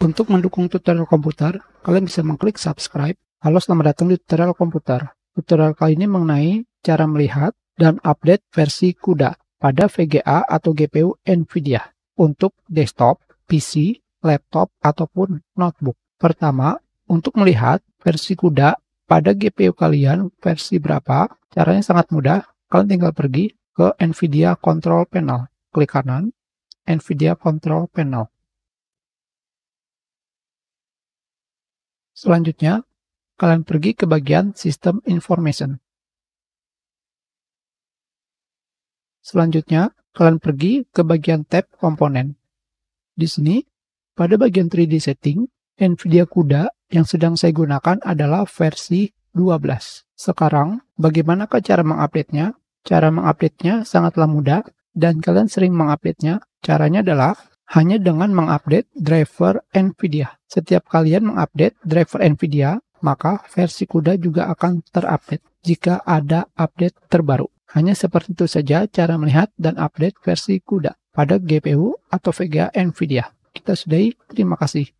Untuk mendukung tutorial komputer, kalian bisa mengklik subscribe. Halo, selamat datang di tutorial komputer. Tutorial kali ini mengenai cara melihat dan update versi CUDA pada VGA atau GPU NVIDIA untuk desktop, PC, laptop, ataupun notebook. Pertama, untuk melihat versi CUDA pada GPU kalian versi berapa, caranya sangat mudah. Kalian tinggal pergi ke NVIDIA Control Panel. Klik kanan, NVIDIA Control Panel. Selanjutnya, kalian pergi ke bagian System Information. Selanjutnya, kalian pergi ke bagian tab Komponen. Di sini, pada bagian 3D Setting, NVIDIA CUDA yang sedang saya gunakan adalah versi 12. Sekarang, bagaimanakah cara mengupdate-nya? Cara mengupdate-nya sangatlah mudah, dan kalian sering mengupdate-nya. Caranya adalah hanya dengan mengupdate driver NVIDIA. Setiap kalian mengupdate driver NVIDIA, maka versi CUDA juga akan terupdate jika ada update terbaru. Hanya seperti itu saja cara melihat dan update versi CUDA pada GPU atau VGA NVIDIA. Kita sudahi, terima kasih.